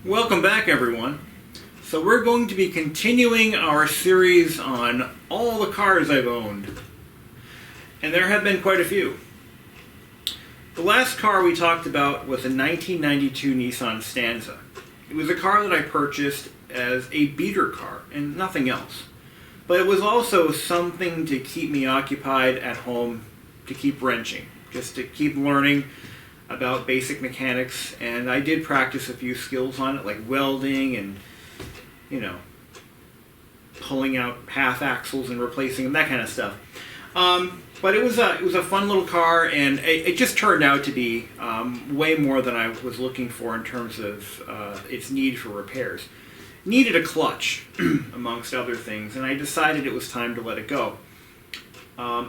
Welcome back, everyone. So we're going to be continuing our series on all the cars I've owned. And there have been quite a few. The last car we talked about was a 1992 Nissan Stanza. It was a car that I purchased as a beater car and nothing else. But it was also something to keep me occupied at home, to keep wrenching, just to keep learning about basic mechanics. And I did practice a few skills on it, like welding and, pulling out half axles and replacing them, that kind of stuff. But it was a fun little car, and it just turned out to be way more than I was looking for in terms of its need for repairs. Needed a clutch, amongst other things, and I decided it was time to let it go.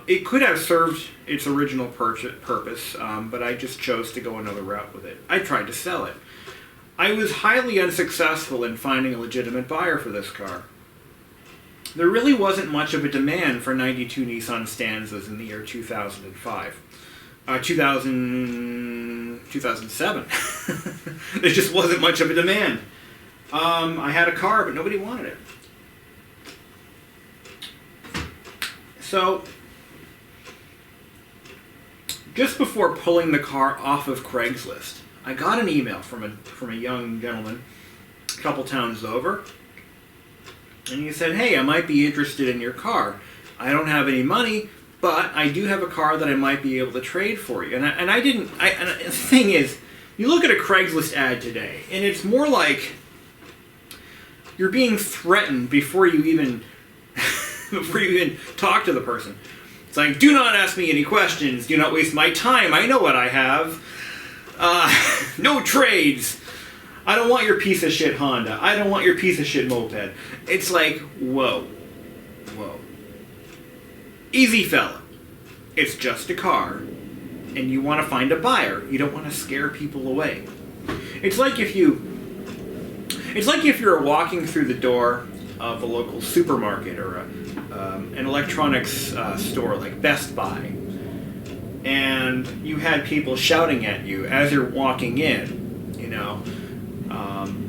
It could have served its original purpose, but I just chose to go another route with it. I tried to sell it. I was highly unsuccessful in finding a legitimate buyer for this car. There really wasn't much of a demand for 92 Nissan Stanzas in the year 2005. 2007. There just wasn't much of a demand. I had a car, but nobody wanted it. So, just before pulling the car off of Craigslist, I got an email from a young gentleman a couple towns over, and he said, "Hey, I might be interested in your car. I don't have any money, but I do have a car that I might be able to trade for you." And the thing is, you look at a Craigslist ad today, and it's more like you're being threatened before you even talk to the person. It's like, "Do not ask me any questions. Do not waste my time. I know what I have. No trades. I don't want your piece of shit Honda. I don't want your piece of shit moped." It's like, whoa. Easy, fella. It's just a car, and you want to find a buyer. You don't want to scare people away. It's like if you're walking through the door of a local supermarket or an electronics store like Best Buy, and you had people shouting at you as you're walking in,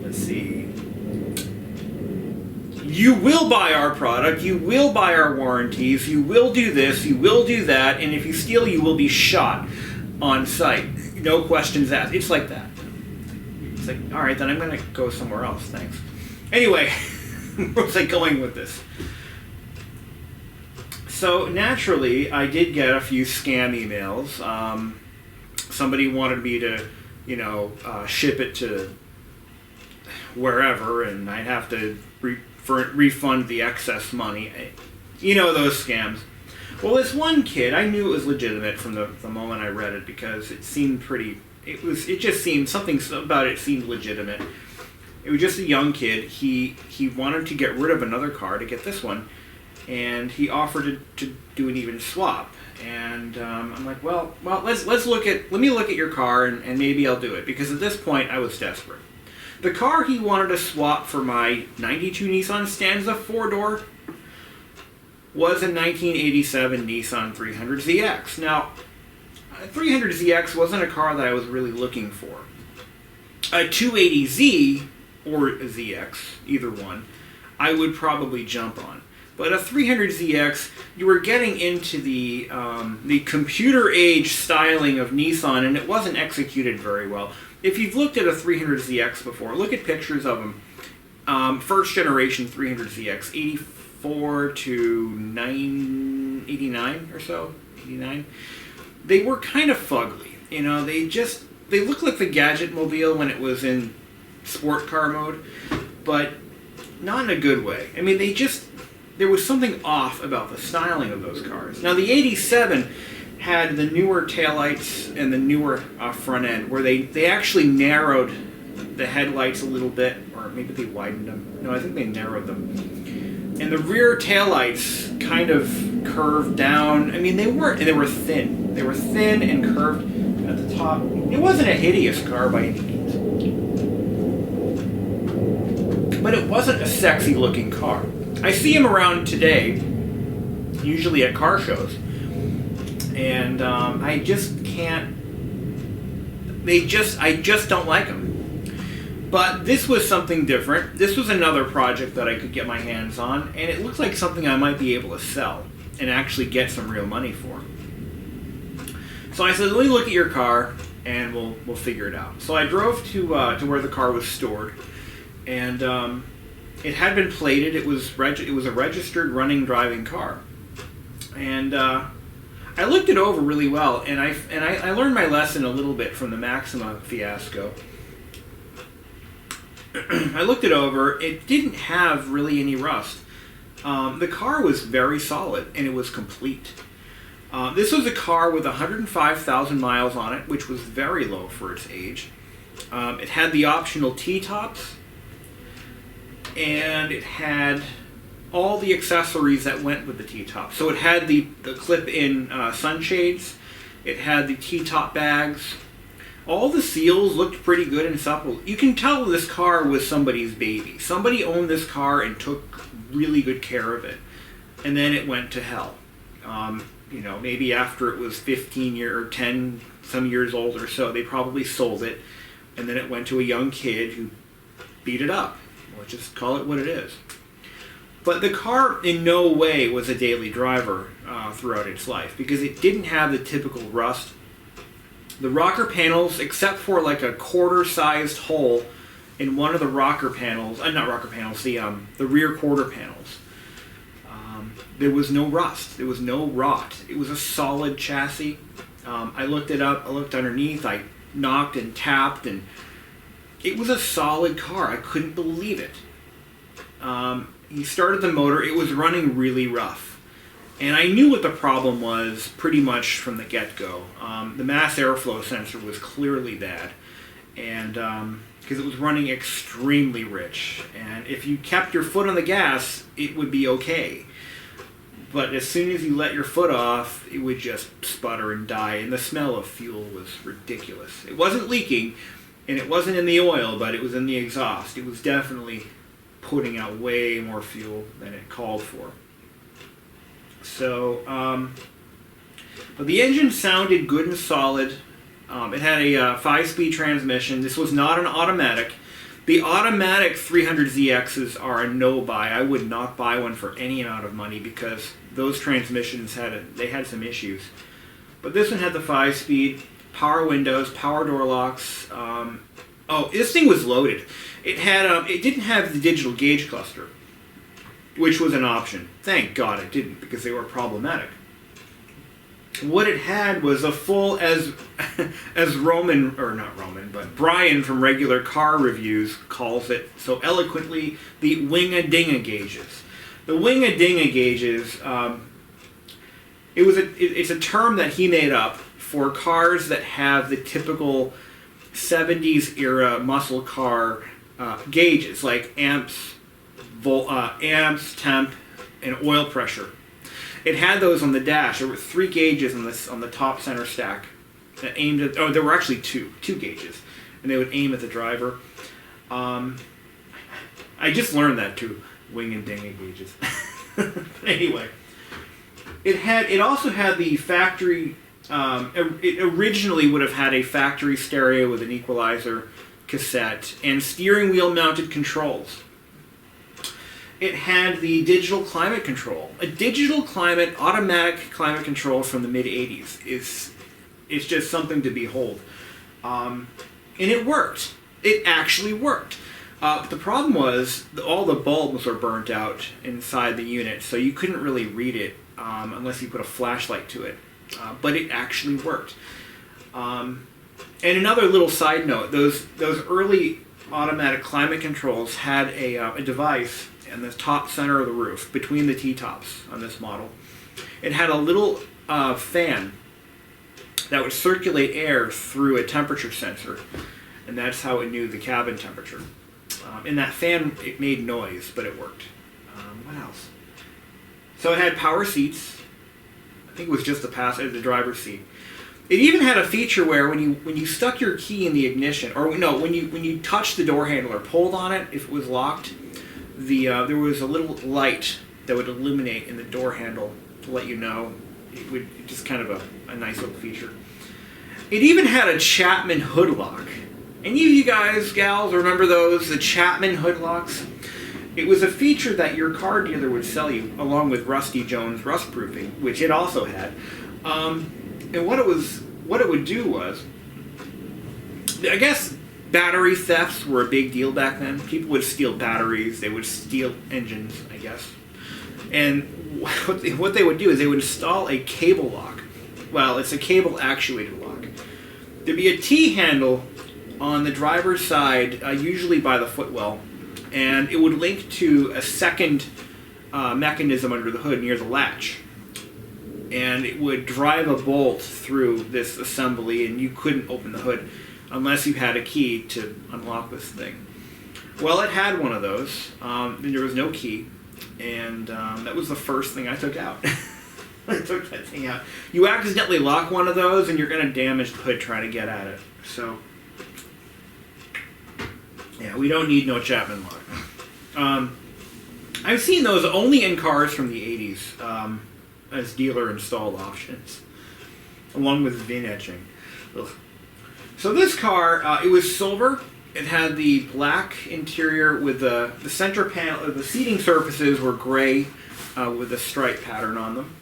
let's see, "You will buy our product, you will buy our warranties, you will do this, you will do that, and if you steal, you will be shot on site. No questions asked." It's like that. It's like, all right, then I'm going to go somewhere else, thanks. Anyway, where was I going with this? So naturally, I did get a few scam emails. Somebody wanted me to, ship it to wherever, and I'd have to refund the excess money. Those scams. Well, this one kid, I knew it was legitimate from the moment I read it, because it seemed something about it seemed legitimate. It was just a young kid. He wanted to get rid of another car to get this one, and he offered to do an even swap. And I'm like, well, let me look at your car, and maybe I'll do it, because at this point I was desperate. The car he wanted to swap for my 92 Nissan Stanza 4-door was a 1987 Nissan 300ZX. Now, a 300ZX wasn't a car that I was really looking for. A 280Z or a ZX, either one, I would probably jump on. But a 300ZX, you were getting into the computer age styling of Nissan, and it wasn't executed very well. If you've looked at a 300ZX before, look at pictures of them. First generation 300ZX, 84 to 89 or so, 89. They were kind of fugly. They looked like the Gadget Mobile when it was in sport car mode, but not in a good way. I mean, there was something off about the styling of those cars. Now, the 87 had the newer taillights and the newer front end, where they actually narrowed the headlights a little bit, or maybe they widened them. No, I think they narrowed them. And the rear taillights kind of curved down. I mean, they were thin. They were thin and curved at the top. It wasn't a hideous car by any means, but it wasn't a sexy looking car. I see them around today, usually at car shows, and I just can't. I just don't like them. But this was something different. This was another project that I could get my hands on, and it looked like something I might be able to sell and actually get some real money for. So I said, let me look at your car, and we'll figure it out. So I drove to where the car was stored, and it had been plated. It was a registered running driving car, and I looked it over really well, and I learned my lesson a little bit from the Maxima fiasco. I looked it over. It didn't have really any rust. The car was very solid, and it was complete. This was a car with 105,000 miles on it, which was very low for its age. It had the optional T-tops, and it had all the accessories that went with the T-top. So it had the clip-in sunshades, it had the T-top bags. All the seals looked pretty good and supple. You can tell this car was somebody's baby. Somebody owned this car and took really good care of it. And then it went to hell. Maybe after it was 15 or 10 some years old or so, they probably sold it. And then it went to a young kid who beat it up. Let's just call it what it is. But the car in no way was a daily driver throughout its life because it didn't have the typical rust. The rocker panels, except for like a quarter-sized hole in one of the rocker panels, the rear quarter panels, there was no rust. There was no rot. It was a solid chassis. I looked it up. I looked underneath. I knocked and tapped, and it was a solid car. I couldn't believe it. He started the motor. It was running really rough. And I knew what the problem was pretty much from the get-go. The mass airflow sensor was clearly bad, and because it was running extremely rich. And if you kept your foot on the gas, it would be okay. But as soon as you let your foot off, it would just sputter and die, and the smell of fuel was ridiculous. It wasn't leaking, and it wasn't in the oil, but it was in the exhaust. It was definitely putting out way more fuel than it called for. So, but the engine sounded good and solid. It had a 5-speed transmission. This was not an automatic. The automatic 300ZXs are a no-buy. I would not buy one for any amount of money because those transmissions had some issues. But this one had the 5-speed, power windows, power door locks. This thing was loaded. It didn't have the digital gauge cluster, which was an option. Thank God it didn't, because they were problematic. What it had was a full, as Brian from Regular Car Reviews calls it so eloquently, the wing-a-ding-a gauges. The wing-a-ding-a gauges, it's a term that he made up for cars that have the typical 70s era muscle car gauges, like amps, temp, and oil pressure. It had those on the dash. There were 3 gauges on the top center stack that aimed at. Oh, there were actually two gauges, and they would aim at the driver. I just learned that too, wing and ding gauges. Anyway, it also had the factory. It originally would have had a factory stereo with an equalizer, cassette, and steering wheel mounted controls. It had the digital climate control. A digital automatic climate control from the mid-'80s is just something to behold. And it worked. It actually worked. The problem was all the bulbs were burnt out inside the unit, so you couldn't really read it unless you put a flashlight to it. But it actually worked. And another little side note, those early automatic climate controls had a device in the top center of the roof, between the T-tops on this model. It had a little fan that would circulate air through a temperature sensor, and that's how it knew the cabin temperature. In that fan, it made noise, but it worked. What else? So it had power seats. I think it was just the driver's seat. It even had a feature where when you stuck your key in the ignition, or no, when you touched the door handle or pulled on it, if it was locked, there was a little light that would illuminate in the door handle to let you know. It would just kind of a nice little feature. It even had a Chapman hood lock. Any of you guys, gals, remember those, the Chapman hood locks? It was a feature that your car dealer would sell you, along with Rusty Jones rust proofing, which it also had. And what it would do was, I guess battery thefts were a big deal back then. People would steal batteries, they would steal engines, I guess. And what they would do is they would install a cable lock. Well, it's a cable actuated lock. There'd be a T-handle on the driver's side, usually by the footwell, and it would link to a second mechanism under the hood near the latch. And it would drive a bolt through this assembly, and you couldn't open the hood unless you had a key to unlock this thing. Well, it had one of those, and there was no key, and that was the first thing I took out. I took that thing out. You accidentally lock one of those, and you're going to damage the hood trying to get at it. So, yeah, we don't need no Chapman lock. I've seen those only in cars from the 80s as dealer-installed options, along with VIN etching. Ugh. So this car, it was silver. It had the black interior with the center panel. The seating surfaces were gray with a stripe pattern on them.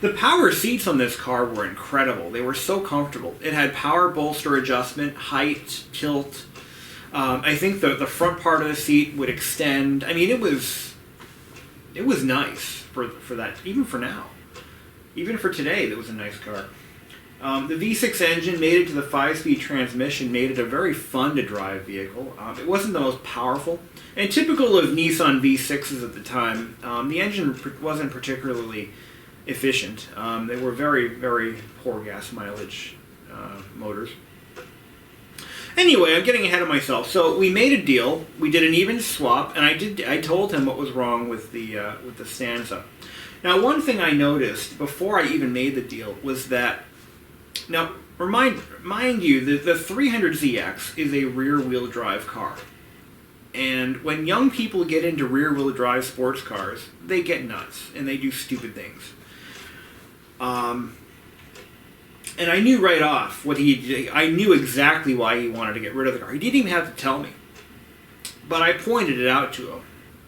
The power seats on this car were incredible. They were so comfortable. It had power bolster adjustment, height, tilt. I think the front part of the seat would extend. I mean, it was nice for that, even for now. Even for today, it was a nice car. The V6 engine made it to the 5-speed transmission, made it a very fun to drive vehicle. It wasn't the most powerful. And typical of Nissan V6s at the time, the engine wasn't particularly efficient. They were very, very poor gas mileage motors. Anyway, I'm getting ahead of myself. So we made a deal. We did an even swap, and I told him what was wrong with the Stanza. Now, one thing I noticed before I even made the deal was that, now, mind you, the 300ZX is a rear-wheel drive car. And when young people get into rear-wheel drive sports cars, they get nuts, and they do stupid things. And I knew right off I knew exactly why he wanted to get rid of the car. He didn't even have to tell me. But I pointed it out to him,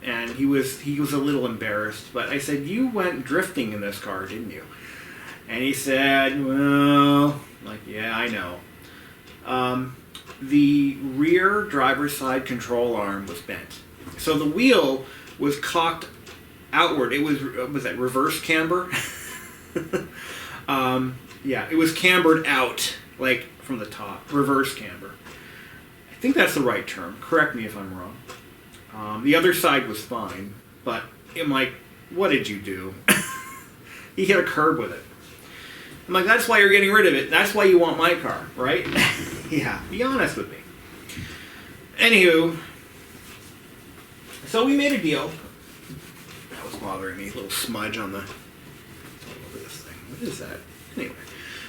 and he was a little embarrassed. But I said, "You went drifting in this car, didn't you?" And he said, "Well," I'm like, "Yeah, I know." The rear driver's side control arm was bent. So the wheel was cocked outward. It was that reverse camber? Yeah, it was cambered out, like from the top. Reverse camber. I think that's the right term. Correct me if I'm wrong. The other side was fine, but I'm like, what did you do? He hit a curb with it. I'm like, that's why you're getting rid of it. That's why you want my car, right? Yeah, be honest with me. Anywho, so we made a deal. That was bothering me. A little smudge on the... all over this thing. What is that? Anyway,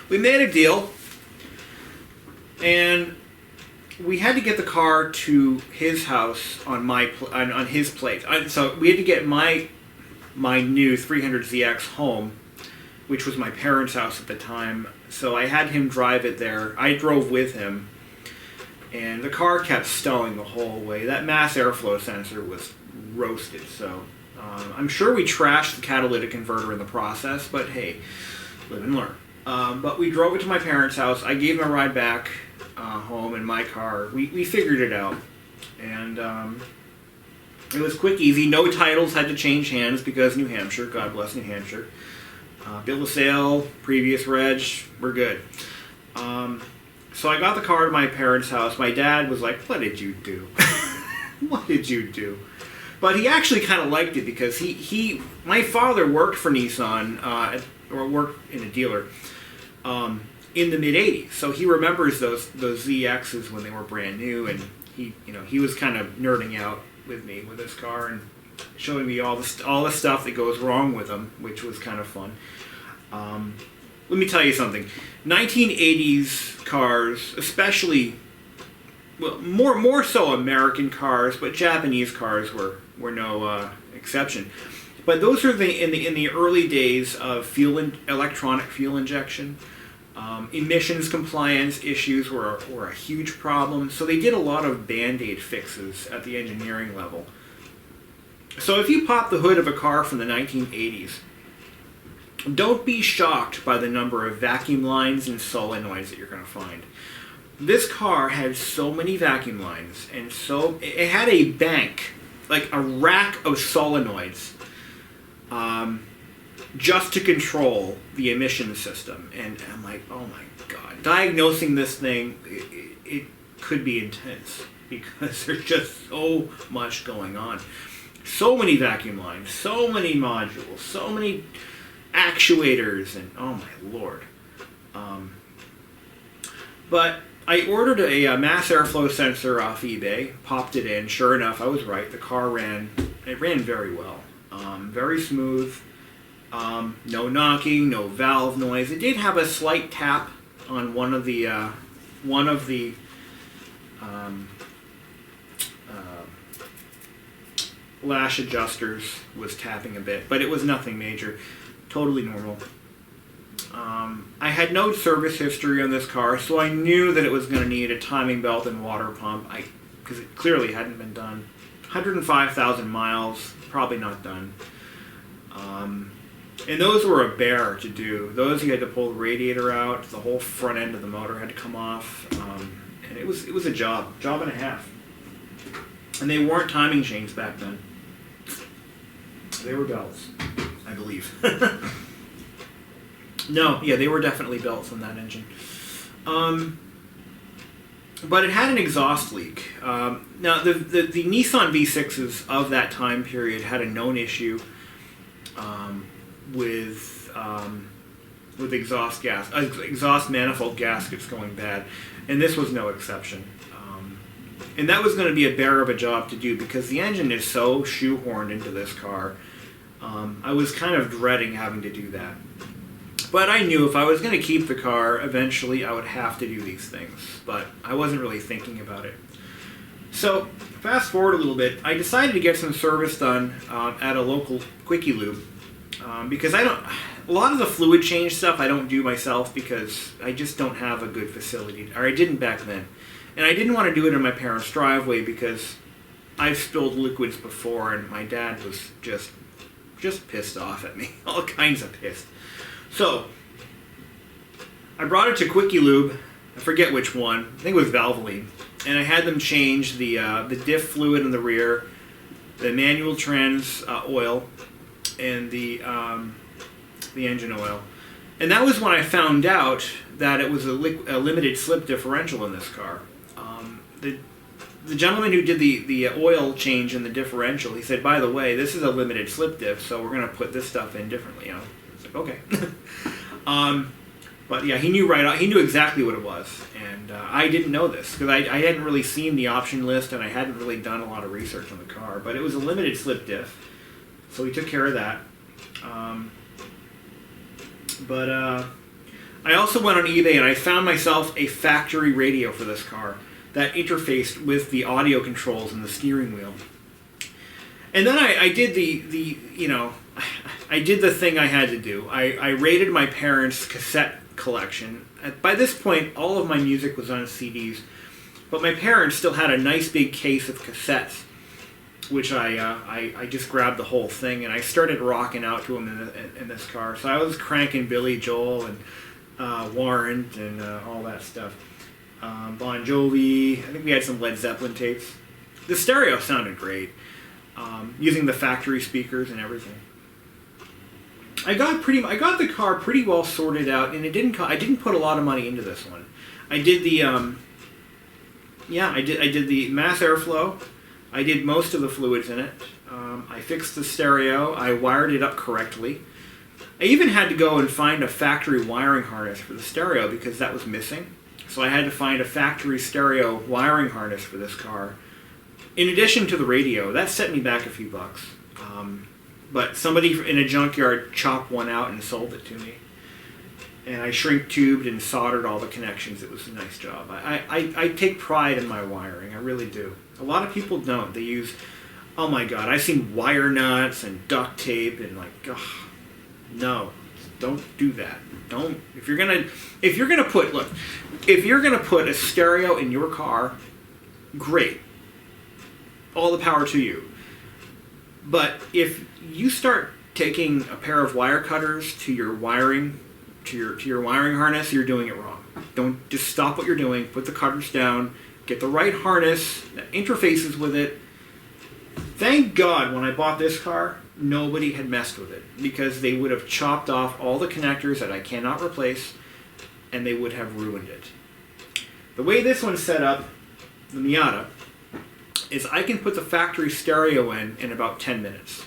we made a deal, and we had to get the car to his house on on his plate. So we had to get my new 300ZX home, which was my parents' house at the time. So I had him drive it there. I drove with him, and the car kept stalling the whole way. That mass airflow sensor was roasted. So I'm sure we trashed the catalytic converter in the process, but hey, live and learn. But we drove it to my parents' house. I gave him a ride back home in my car. We figured it out, and it was quick, easy. No titles had to change hands because New Hampshire. God bless New Hampshire. Bill of sale, previous reg, we're good. So I got the car to my parents' house. My dad was like, "What did you do?" What did you do? But he actually kind of liked it because my father worked for Nissan, or worked in a dealer, in the mid-'80s. So he remembers those ZXs when they were brand new, and he was kind of nerding out with me with this car and showing me all the stuff that goes wrong with them, which was kind of fun. Let me tell you something. 1980s cars, especially, well, more so American cars, but Japanese cars were no exception. But those are in the early days of electronic fuel injection. Emissions compliance issues were a huge problem, so they did a lot of band-aid fixes at the engineering level. So if you pop the hood of a car from the 1980s, don't be shocked by the number of vacuum lines and solenoids that you're going to find. This car had so many vacuum lines, and so it had a bank, like a rack of solenoids, just to control the emission system. And I'm like, oh my god, diagnosing this thing, it could be intense because there's just so much going on. So many vacuum lines, so many modules, so many actuators, and oh my lord. But I ordered a mass airflow sensor off eBay, popped it in. Sure enough, I was right. The car ran very well. Very smooth. No knocking, no valve noise. It did have a slight tap on one of the lash adjusters was tapping a bit, but it was nothing major. Totally normal. I had no service history on this car, so I knew that it was going to need a timing belt and water pump, because it clearly hadn't been done. 105,000 miles, probably not done. And those were a bear to do. Those you had to pull the radiator out, the whole front end of the motor had to come off, and it was a job and a half. And they weren't timing chains back then. They were belts, I believe. No, yeah, they were definitely belts on that engine. But it had an exhaust leak. Now, the Nissan V6s of that time period had a known issue with exhaust manifold gaskets going bad, and this was no exception. And that was going to be a bear of a job to do because the engine is so shoehorned into this car. I was kind of dreading having to do that. But I knew if I was going to keep the car, eventually I would have to do these things. But I wasn't really thinking about it. So, fast forward a little bit, I decided to get some service done at a local Quickie Lube. Because a lot of the fluid change stuff I don't do myself because I just don't have a good facility, or I didn't back then. And I didn't want to do it in my parents' driveway because I've spilled liquids before and my dad was just pissed off at me, all kinds of pissed. So, I brought it to Quickie Lube, I forget which one, I think it was Valvoline, and I had them change the diff fluid in the rear, the manual trans oil, and the engine oil. And that was when I found out that it was a limited slip differential in this car. The gentleman who did the oil change in the differential, he said, by the way, this is a limited slip diff, so we're going to put this stuff in differently. I was like, okay. But yeah, he knew exactly what it was, and I didn't know this because I hadn't really seen the option list and I hadn't really done a lot of research on the car. But it was a limited slip diff, so he took care of that. But I also went on eBay and I found myself a factory radio for this car that interfaced with the audio controls and the steering wheel. And then I did I did the thing I had to do. I raided my parents' cassette collection. By this point, all of my music was on CDs, but my parents still had a nice big case of cassettes, which I just grabbed the whole thing and I started rocking out to them in this car. So I was cranking Billy Joel and Warrant and all that stuff. Bon Jovi. I think we had some Led Zeppelin tapes. The stereo sounded great, using the factory speakers and everything. I got the car pretty well sorted out, and I didn't put a lot of money into this one. I did the I did the mass airflow. I did most of the fluids in it. I fixed the stereo. I wired it up correctly. I even had to go and find a factory wiring harness for the stereo because that was missing. So I had to find a factory stereo wiring harness for this car. In addition to the radio, that set me back a few bucks. But somebody in a junkyard chopped one out and sold it to me. And I shrink tubed and soldered all the connections. It was a nice job. I take pride in my wiring. I really do. A lot of people don't. They use, oh my God, I've seen wire nuts and duct tape and like, ugh, no. Don't do that. Don't. If you're gonna put a stereo in your car, great. All the power to you. But if you start taking a pair of wire cutters to your wiring, to your wiring harness, you're doing it wrong. Don't just stop what you're doing. Put the cutters down. Get the right harness that interfaces with it. Thank God when I bought this car, nobody had messed with it, because they would have chopped off all the connectors that I cannot replace, and they would have ruined it. The way this one's set up, the Miata, is I can put the factory stereo in about 10 minutes.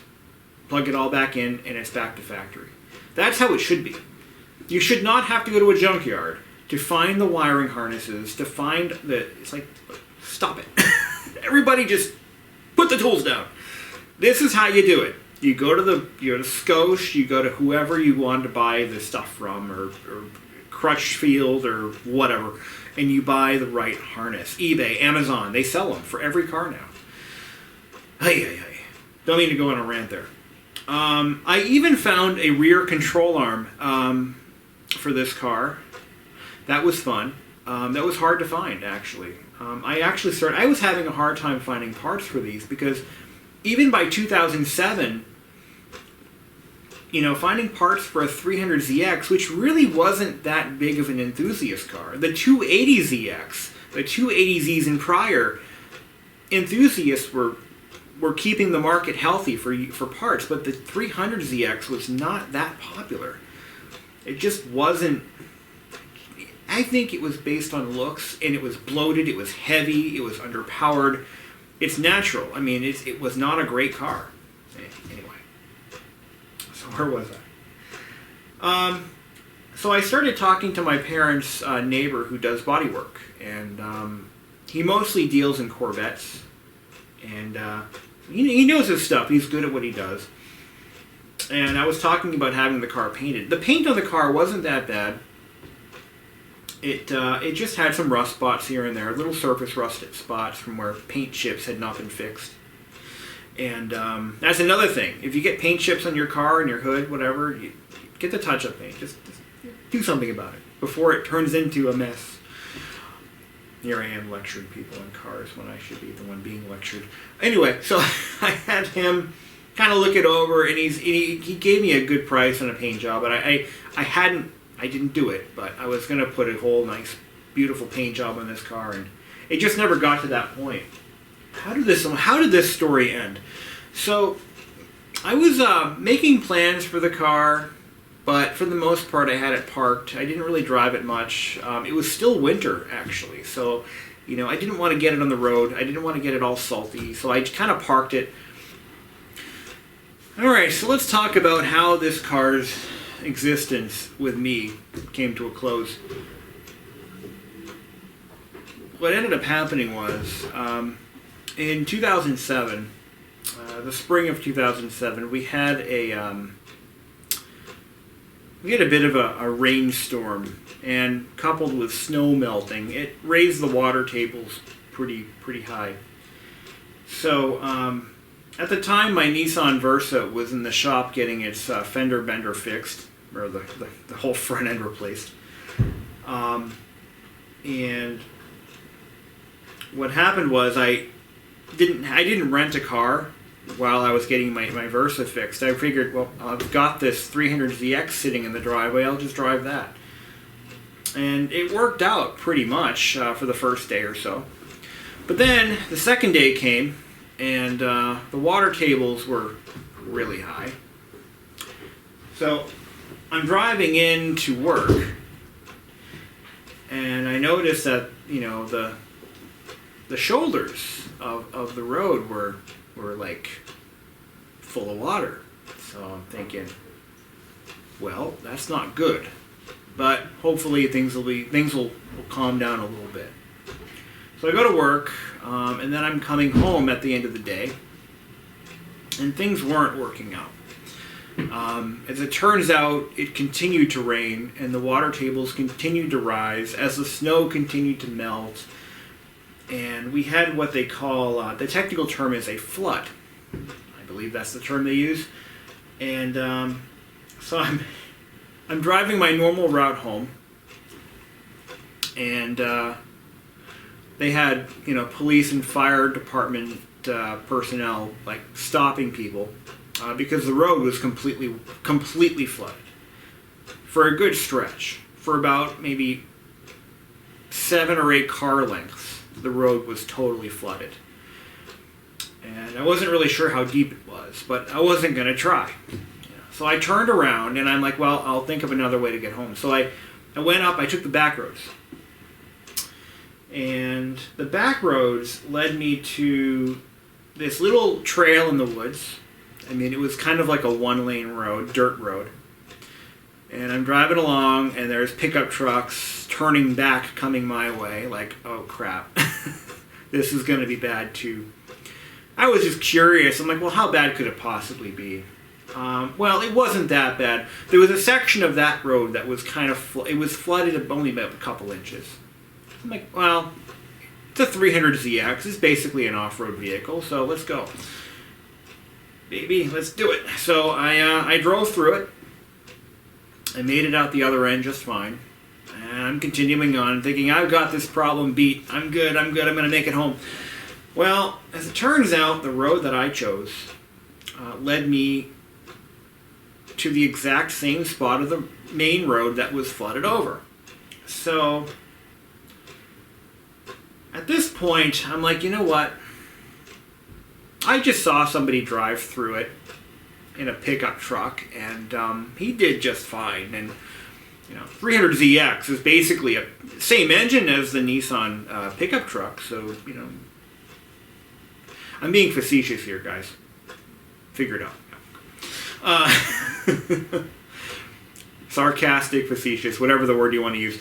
Plug it all back in, and it's back to factory. That's how it should be. You should not have to go to a junkyard to find the wiring harnesses, to find the... It's like, stop it. Everybody just put the tools down. This is how you do it. You go to Scotia, you go to whoever you want to buy the stuff from, or Crutchfield or whatever, and you buy the right harness. eBay, Amazon, they sell them for every car now. Hey. Don't mean to go on a rant there. I even found a rear control arm for this car. That was fun. That was hard to find, actually. I was having a hard time finding parts for these, because even by 2007, finding parts for a 300ZX, which really wasn't that big of an enthusiast car. The 280ZX, the 280Zs and prior, enthusiasts were keeping the market healthy for parts, but the 300ZX was not that popular. It just wasn't. I think it was based on looks, and it was bloated, it was heavy, it was underpowered. It's natural. I mean, it was not a great car. Anyway, so where was I? So I started talking to my parents' neighbor who does body work, and he mostly deals in Corvettes, and he knows his stuff. He's good at what he does. And I was talking about having the car painted. The paint on the car wasn't that bad. It just had some rust spots here and there, little surface rust spots from where paint chips had not been fixed. And that's another thing. If you get paint chips on your car and your hood, whatever, you get the touch-up paint. Just do something about it before it turns into a mess. Here I am lecturing people on cars when I should be the one being lectured. Anyway, so I had him kind of look it over, and he gave me a good price on a paint job, but I didn't do it, but I was going to put a whole nice, beautiful paint job on this car, and it just never got to that point. How did this story end? So, I was making plans for the car, but for the most part I had it parked. I didn't really drive it much. It was still winter, actually, so I didn't want to get it on the road. I didn't want to get it all salty, so I kind of parked it. Alright, so let's talk about how this car's existence with me came to a close. What ended up happening was, in 2007, the spring of 2007, we had a bit of a rainstorm, and coupled with snow melting, it raised the water tables pretty high. So at the time, my Nissan Versa was in the shop getting its fender bender fixed, or the whole front end replaced. And what happened was I didn't rent a car while I was getting my Versa fixed. I figured, well, I've got this 300ZX sitting in the driveway, I'll just drive that. And it worked out pretty much for the first day or so. But then the second day came, and the water tables were really high. So I'm driving in to work, and I noticed that the shoulders of the road were like full of water. So I'm thinking, well, that's not good, but hopefully things will calm down a little bit. So I go to work, and then I'm coming home at the end of the day, and things weren't working out. As it turns out, it continued to rain, and the water tables continued to rise as the snow continued to melt, and we had what they call, the technical term is a flood. I believe that's the term they use. And so I'm driving my normal route home, and they had, police and fire department personnel like stopping people because the road was completely flooded for a good stretch. For about maybe 7 or 8 car lengths, the road was totally flooded. And I wasn't really sure how deep it was, but I wasn't going to try. So I turned around and I'm like, well, I'll think of another way to get home. So I went up, I took the back roads. And the back roads led me to this little trail in the woods. I mean, it was kind of like a 1-lane road, dirt road. And I'm driving along and there's pickup trucks turning back, coming my way. Like, oh crap, this is going to be bad too. I was just curious. I'm like, well, how bad could it possibly be? Well, it wasn't that bad. There was a section of that road that was kind of, it was flooded only about a couple inches. I'm like, well, it's a 300ZX. It's basically an off-road vehicle, so let's go. Baby, let's do it. So I drove through it. I made it out the other end just fine. And I'm continuing on, thinking, I've got this problem beat. I'm good, I'm going to make it home. Well, as it turns out, the road that I chose led me to the exact same spot of the main road that was flooded over. So, at this point, I'm like, you know what? I just saw somebody drive through it in a pickup truck, and he did just fine. And 300ZX is basically a same engine as the Nissan pickup truck, so I'm being facetious here, guys. Figure it out. Sarcastic, facetious, whatever the word you want to use.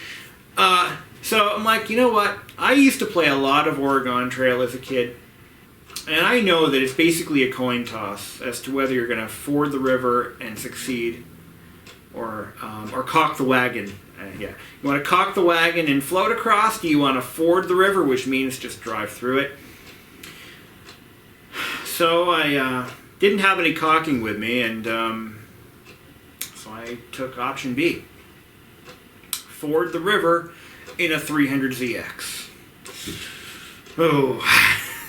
So I'm like, you know what? I used to play a lot of Oregon Trail as a kid, and I know that it's basically a coin toss as to whether you're going to ford the river and succeed, or cock the wagon. Yeah, you want to cock the wagon and float across? Do you want to ford the river, which means just drive through it? So I didn't have any caulking with me, and so I took option B. Ford the river in a 300ZX. Oh,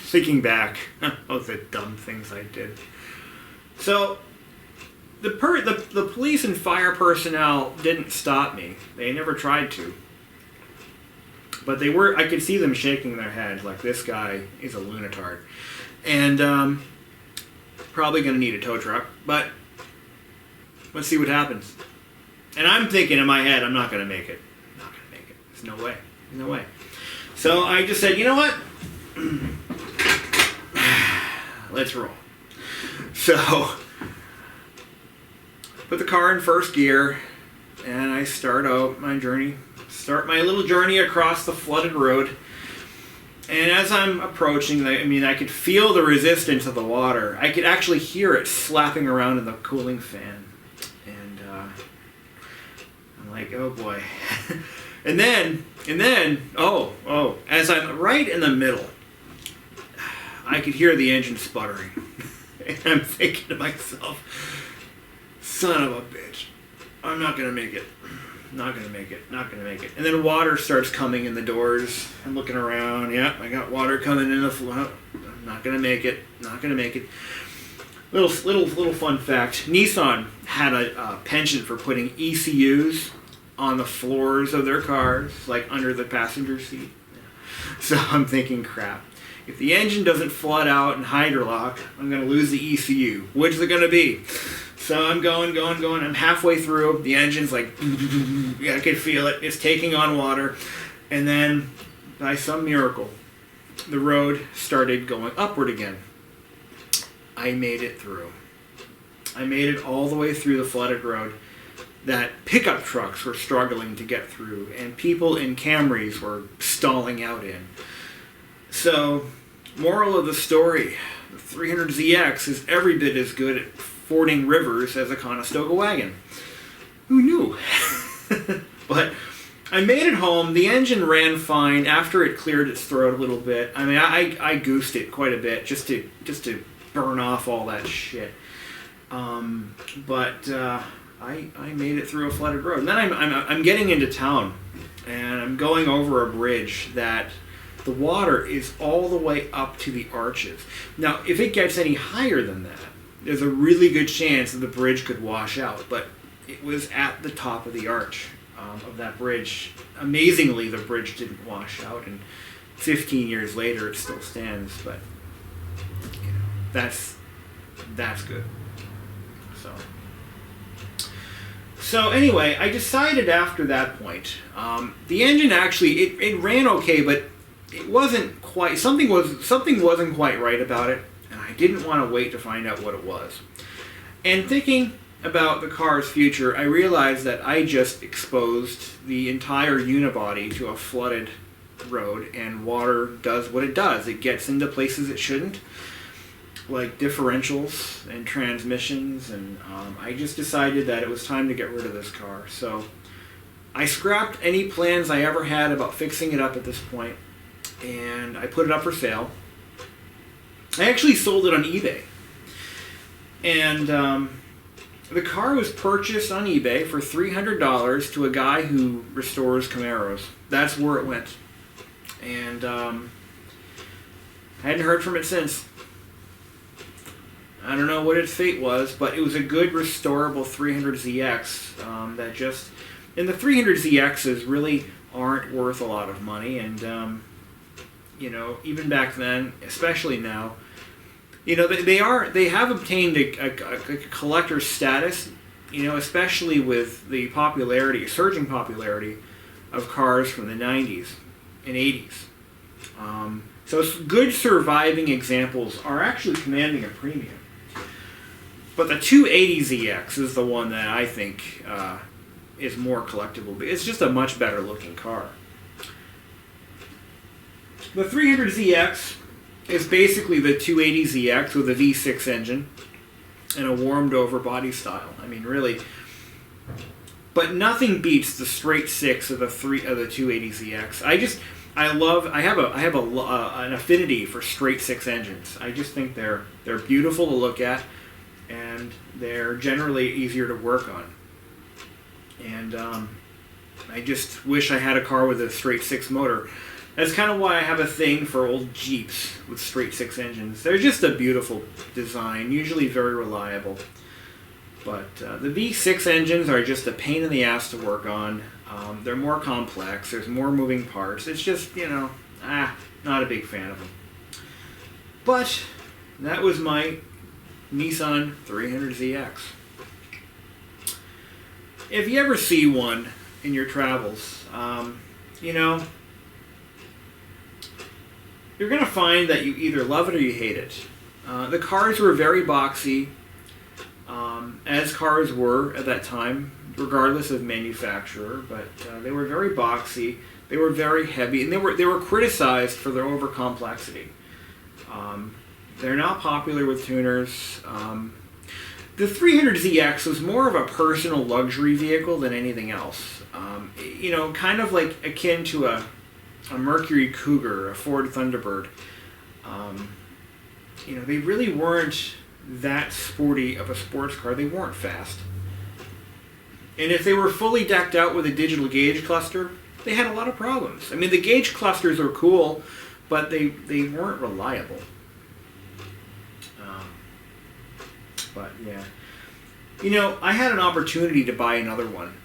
thinking back, oh, the dumb things I did. So the police and fire personnel didn't stop me. They never tried to. But they were. I could see them shaking their heads like, this guy is a lunatard. And probably going to need a tow truck, but let's see what happens. And I'm thinking in my head, I'm not going to make it. I'm not going to make it. There's no way. No way. So I just said, you know what? Let's roll. So put the car in first gear, and I start out my journey. Start my little journey across the flooded road. And as I'm approaching, I could feel the resistance of the water. I could actually hear it slapping around in the cooling fan. And I'm like, oh boy. and then, as I'm right in the middle, I could hear the engine sputtering. And I'm thinking to myself, son of a bitch, I'm not going to make it. Not going to make it. Not going to make it. And then water starts coming in the doors. I'm looking around. Yep, I got water coming in the floor. I'm not going to make it. Not going to make it. Little fun fact. Nissan had a penchant for putting ECUs on the floors of their cars, like under the passenger seat. So I'm thinking, crap. If the engine doesn't flood out and hydrolock, I'm going to lose the ECU. Which is it going to be? So I'm going. I'm halfway through. The engine's like, I could feel it. It's taking on water. And then, by some miracle, the road started going upward again. I made it through. I made it all the way through the flooded road that pickup trucks were struggling to get through, and people in Camrys were stalling out in. So, moral of the story, the 300ZX is every bit as good at fording rivers as a Conestoga wagon. Who knew? But I made it home. The engine ran fine after it cleared its throat a little bit. I mean, I goosed it quite a bit just to burn off all that shit. But I made it through a flooded road. And then I'm getting into town, and I'm going over a bridge that the water is all the way up to the arches. Now, if it gets any higher than that, there's a really good chance that the bridge could wash out. But it was at the top of the arch of that bridge. Amazingly, the bridge didn't wash out, and 15 years later, it still stands. But you know, that's good. So anyway, I decided after that point, the engine actually it ran okay, but it wasn't quite something wasn't quite right about it, and I didn't want to wait to find out what it was. And thinking about the car's future, I realized that I just exposed the entire unibody to a flooded road, and water does what it does. It gets into places it shouldn't, like differentials and transmissions, and I just decided that it was time to get rid of this car. So I scrapped any plans I ever had about fixing it up at this point, and I put it up for sale. I actually sold it on eBay, and the car was purchased on eBay for $300 to a guy who restores Camaros. That's where it went, and I hadn't heard from it since. I don't know what its fate was, but it was a good restorable 300ZX that just... And the 300ZXs really aren't worth a lot of money, and, you know, even back then, especially now, you know, they have obtained a collector's status, you know, especially with the surging popularity of cars from the 90s and 80s. So good surviving examples are actually commanding a premium. But the 280ZX is the one that I think is more collectible. It's just a much better looking car. The 300ZX is basically the 280ZX with a V6 engine and a warmed over body style. I mean, really. But nothing beats the straight six of the 280ZX. I have an affinity for straight six engines. I just think they're beautiful to look at, and they're generally easier to work on. And I just wish I had a car with a straight six motor. That's kind of why I have a thing for old Jeeps with straight six engines. They're just a beautiful design, usually very reliable. But the V6 engines are just a pain in the ass to work on. They're more complex, there's more moving parts. It's just, you know, not a big fan of them. But that was my Nissan 300ZX. If you ever see one in your travels, you know, you're going to find that you either love it or you hate it. The cars were very boxy, as cars were at that time, regardless of manufacturer, but they were very boxy, they were very heavy, and they were criticized for their over-complexity. They're not popular with tuners. The 300ZX was more of a personal luxury vehicle than anything else. You know, kind of like akin to a Mercury Cougar, a Ford Thunderbird. You know, they really weren't that sporty of a sports car. They weren't fast. And if they were fully decked out with a digital gauge cluster, they had a lot of problems. I mean, the gauge clusters were cool, but they weren't reliable. But yeah, you know, I had an opportunity to buy another one.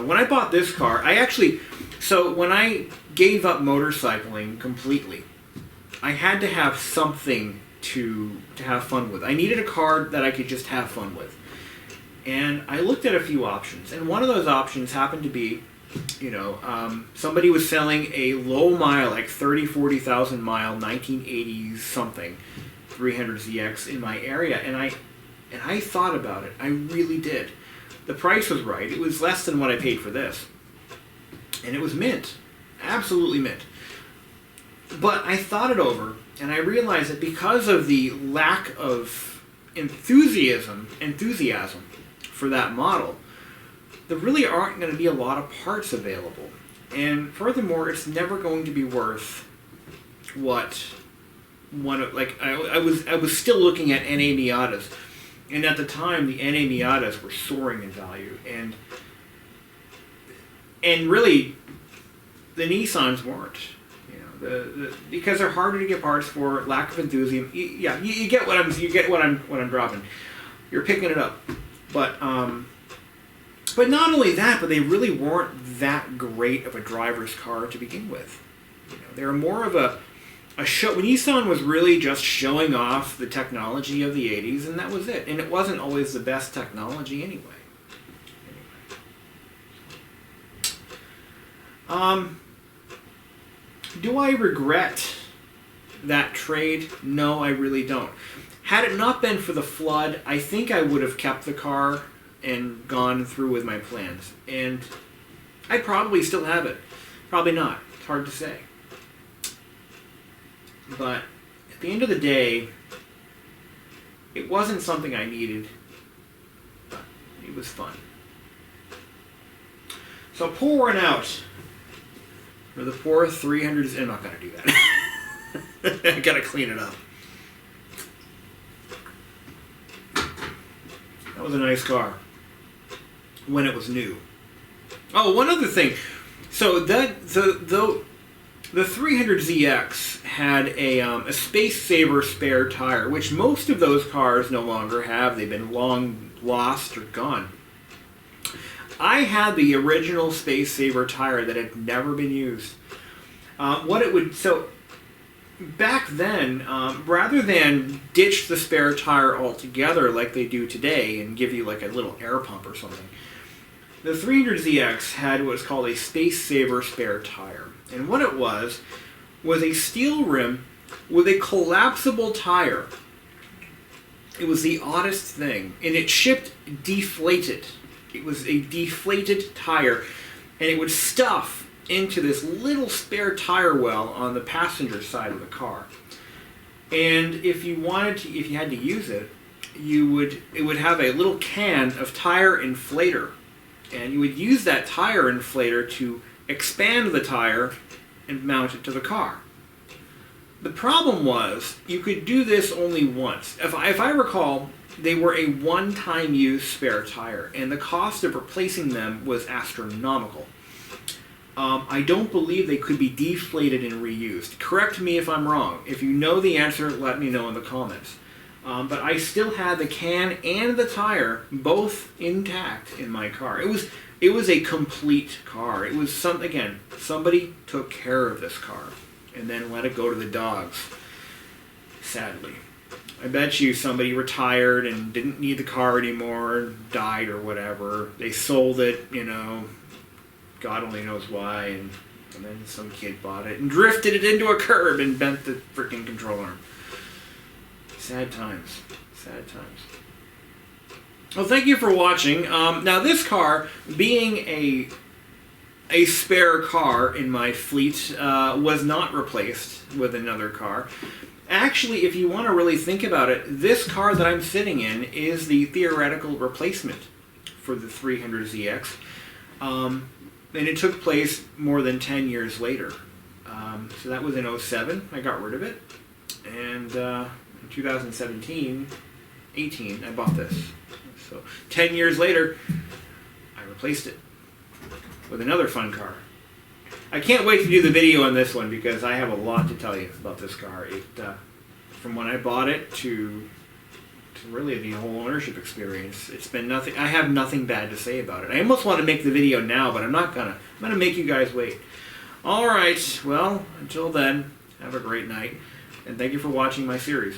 When I bought this car, when I gave up motorcycling completely, I had to have something to have fun with. I needed a car that I could just have fun with. And I looked at a few options, and one of those options happened to be, you know, somebody was selling a low mile, like 40,000 mile, 1980s something, 300ZX in my area, and I thought about it. I really did. The price was right. It was less than what I paid for this. And it was mint. Absolutely mint. But I thought it over, and I realized that because of the lack of enthusiasm for that model, there really aren't going to be a lot of parts available. And furthermore, it's never going to be worth what one of, like, I was still looking at NA Miatas. And at the time, the NA Miatas were soaring in value, and really, the Nissans weren't. Because they're harder to get parts for, lack of enthusiasm. You get what I'm dropping. You're picking it up, but not only that, but they really weren't that great of a driver's car to begin with. They were more of a show. Nissan was really just showing off the technology of the 80s, and that was it. And it wasn't always the best technology anyway. Do I regret that trade? No, I really don't. Had it not been for the flood, I think I would have kept the car and gone through with my plans. And I probably still have it. Probably not. It's hard to say. But at the end of the day, it wasn't something I needed, but it was fun. So pouring out for the poor 300s. I'm not going to do that. I got to clean it up. That was a nice car when it was new. Oh, one other thing. So the 300ZX had a Space Saver spare tire, which most of those cars no longer have. They've been long lost or gone. I had the original Space Saver tire that had never been used. So back then, rather than ditch the spare tire altogether like they do today and give you like a little air pump or something, the 300ZX had what's called a Space Saver spare tire. And what it was a steel rim with a collapsible tire. It was the oddest thing. And it shipped deflated. It was a deflated tire. And it would stuff into this little spare tire well on the passenger side of the car. And if you had to use it, it would have a little can of tire inflator. And you would use that tire inflator to expand the tire and mount it to the car. The problem was, you could do this only once. If I recall, they were a one-time use spare tire, and the cost of replacing them was astronomical. I don't believe they could be deflated and reused. Correct me if I'm wrong. If you know the answer, let me know in the comments. But I still had the can and the tire both intact in my car. It was a complete car. It was somebody took care of this car and then let it go to the dogs. Sadly. I bet you somebody retired and didn't need the car anymore, died or whatever. They sold it, God only knows why, and then some kid bought it and drifted it into a curb and bent the freaking control arm. Sad times. Sad times. Well, thank you for watching. Now, this car, being a spare car in my fleet, was not replaced with another car. Actually, if you want to really think about it, this car that I'm sitting in is the theoretical replacement for the 300ZX. And it took place more than 10 years later. So that was in 2007. I got rid of it. And in 2017, 18, I bought this. So 10 years later, I replaced it with another fun car. I can't wait to do the video on this one because I have a lot to tell you about this car. From when I bought it to really the whole ownership experience, it's been nothing. I have nothing bad to say about it. I almost want to make the video now, but I'm not gonna. I'm gonna make you guys wait. All right. Well, until then, have a great night, and thank you for watching my series.